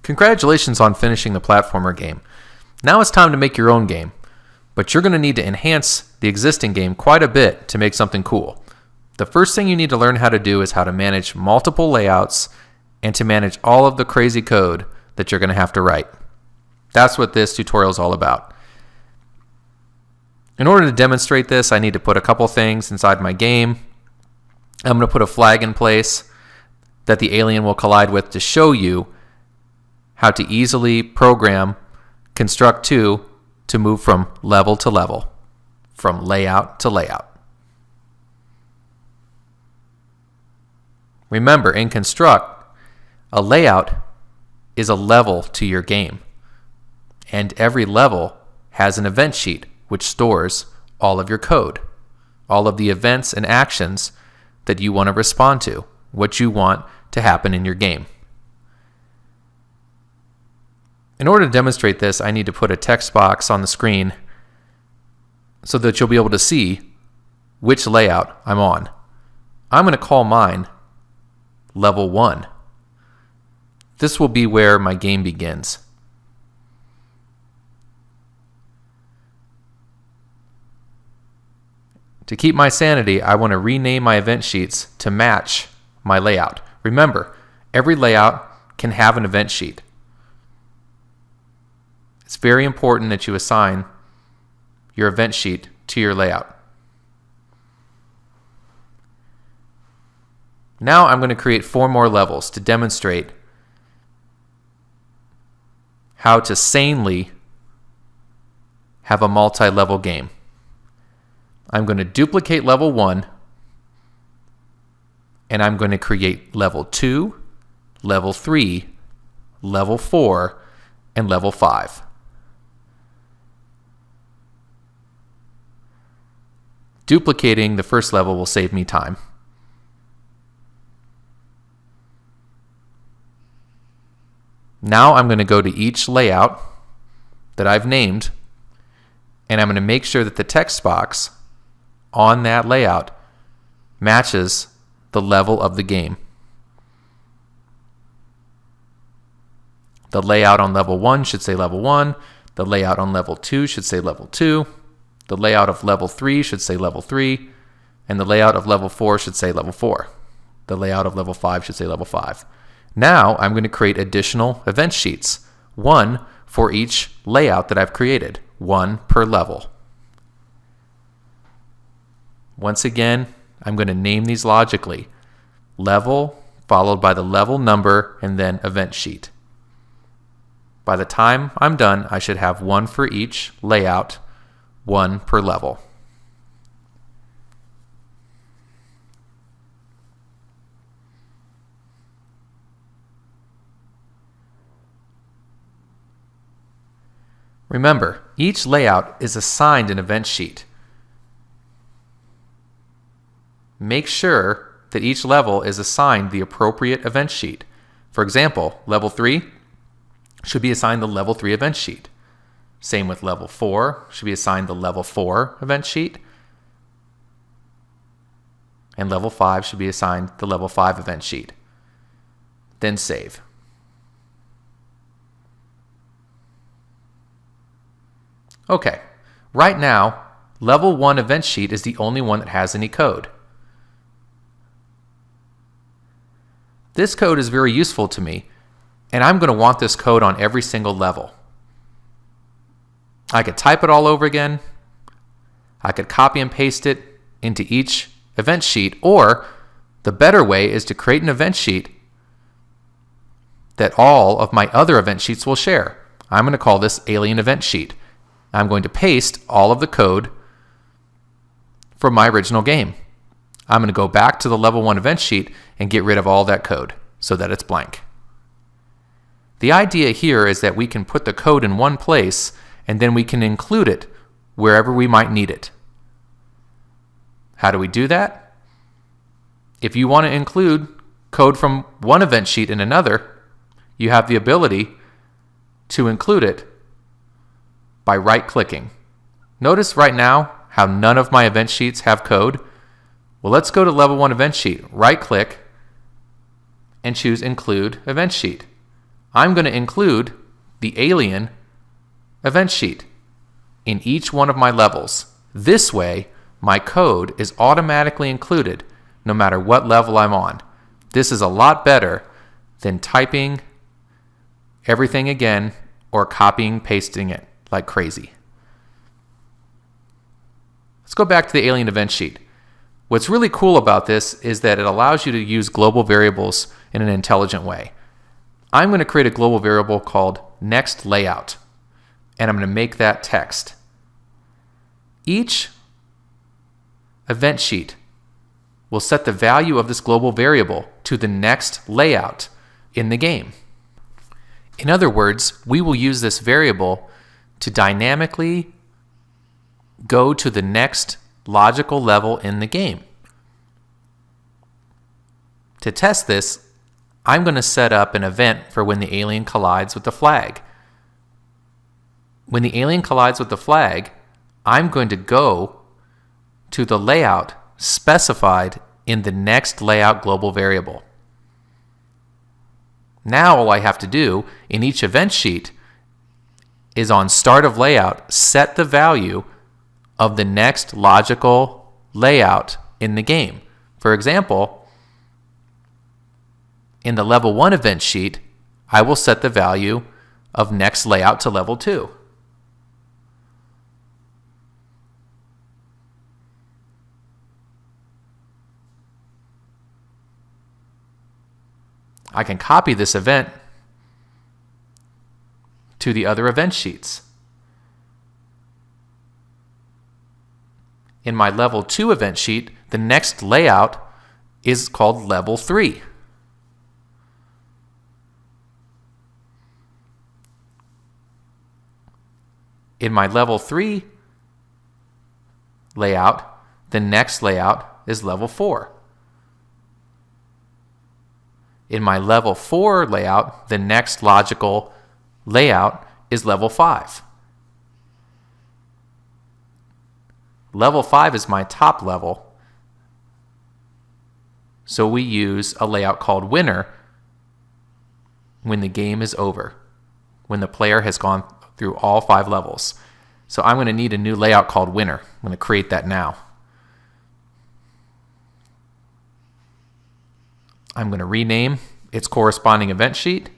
Congratulations on finishing the platformer game. Now it's time to make your own game, but you're going to need to enhance the existing game quite a bit to make something cool. The first thing you need to learn how to do is how to manage multiple layouts and to manage all of the crazy code that you're going to have to write. That's what this tutorial is all about. In order to demonstrate this, I need to put a couple things inside my game. I'm going to put a flag in place that the alien will collide with to show you how to easily program construct2 to move from level to level, from layout to layout. Remember, in construct, a layout is a level to your game, and every level has an event sheet which stores all of your code, all of the events and actions that you want to respond to, what you want to happen in your game. In order to demonstrate this, I need to put a text box on the screen so that you'll be able to see which layout I'm on. I'm going to call mine level 1. This will be where my game begins. To keep my sanity, I want to rename my event sheets to match my layout. Remember, every layout can have an event sheet. It's very important that you assign your event sheet to your layout. Now I'm going to create 4 more levels to demonstrate how to sanely have a multi-level game. I'm going to duplicate level 1, and I'm going to create level 2, level 3, level 4, and level 5. Duplicating the first level will save me time. Now I'm going to go to each layout that I've named, and I'm going to make sure that the text box on that layout matches the level of the game. The layout on level 1 should say level 1. The layout on level 2 should say level 2. The layout of level 3 should say level 3. And the layout of level 4 should say level 4. The layout of level 5 should say level 5. Now I'm going to create additional event sheets, 1 for each layout that I've created, 1 per level. Once again, I'm going to name these logically. Level followed by the level number and then event sheet. By the time I'm done, I should have 1 for each layout, 1 per level. Remember, each layout is assigned an event sheet. Make sure that each level is assigned the appropriate event sheet. For example, level 3 should be assigned the level 3 event sheet. Same with level 4, should be assigned the level 4 event sheet. And level 5 should be assigned the level 5 event sheet. Then save. Okay, right now, level 1 event sheet is the only one that has any code. This code is very useful to me, and I'm going to want this code on every single level. I could type it all over again. I could copy and paste it into each event sheet, or the better way is to create an event sheet that all of my other event sheets will share. I'm going to call this alien event sheet. I'm going to paste all of the code from my original game. I'm going to go back to the level 1 event sheet and get rid of all that code so that it's blank. The idea here is that we can put the code in one place and then we can include it wherever we might need it. How do we do that? If you want to include code from one event sheet in another, you have the ability to include it by right-clicking. Notice right now how none of my event sheets have code. Well, let's go to level 1 event sheet, right-click, and choose Include Event Sheet. I'm going to include the alien event sheet in each one of my levels. This way, my code is automatically included no matter what level I'm on. This is a lot better than typing everything again or copying, pasting it like crazy. Let's go back to the alien event sheet. What's really cool about this is that it allows you to use global variables in an intelligent way. I'm going to create a global variable called next layout, and I'm going to make that text. Each event sheet will set the value of this global variable to the next layout in the game. In other words, we will use this variable to dynamically go to the next logical level in the game. To test this, I'm going to set up an event for when the alien collides with the flag. When the alien collides with the flag, I'm going to go to the layout specified in the next layout global variable. Now all I have to do in each event sheet is on start of layout, set the value of the next logical layout in the game. For example, in the level 1 event sheet, I will set the value of next layout to level 2. I can copy this event to the other event sheets. In my level 2 event sheet, the next layout is called level 3. In my level 3 layout, the next layout is level 4. In my level 4 layout, the next logical layout is level 5. Level 5 is my top level, so we use a layout called winner when the game is over, when the player has gone through all 5 levels. So I'm going to need a new layout called winner. I'm going to create that now. I'm going to rename its corresponding event sheet.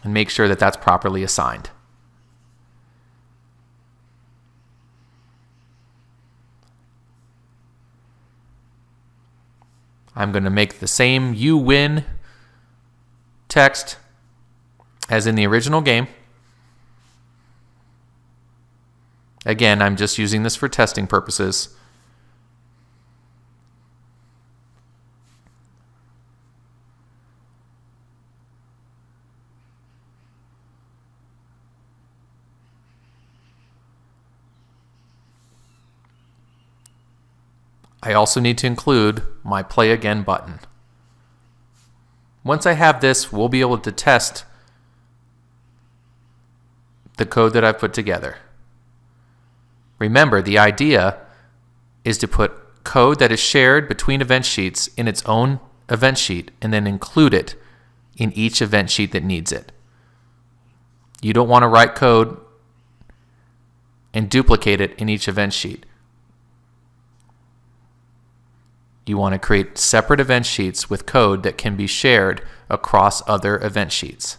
And make sure that that's properly assigned. I'm going to make the same you win text as in the original game. Again, I'm just using this for testing purposes. I also need to include my play again button. Once I have this, we'll be able to test the code that I've put together. Remember, the idea is to put code that is shared between event sheets in its own event sheet and then include it in each event sheet that needs it. You don't want to write code and duplicate it in each event sheet. You want to create separate event sheets with code that can be shared across other event sheets.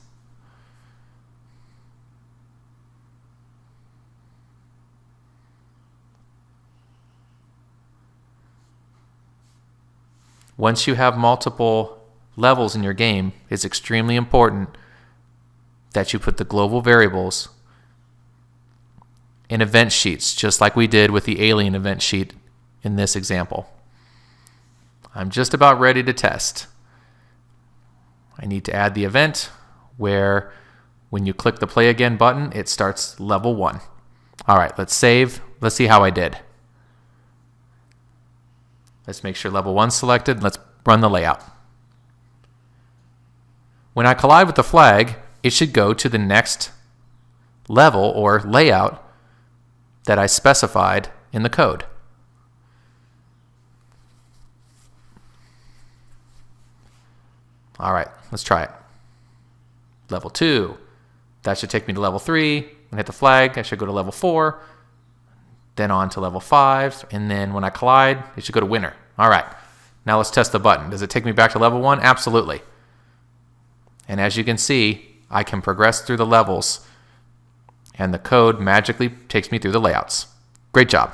Once you have multiple levels in your game, it's extremely important that you put the global variables in event sheets, just like we did with the alien event sheet in this example. I'm just about ready to test. I need to add the event where when you click the play again button, it starts level 1. All right, let's save. Let's see how I did. Let's make sure level 1's selected. Let's run the layout. When I collide with the flag, it should go to the next level or layout that I specified in the code. All right, let's try it. Level 2. That should take me to level 3. When I hit the flag, I should go to level 4. Then on to level 5. And then when I collide, it should go to winner. All right, now let's test the button. Does it take me back to level 1? Absolutely. And as you can see, I can progress through the levels, and the code magically takes me through the layouts. Great job.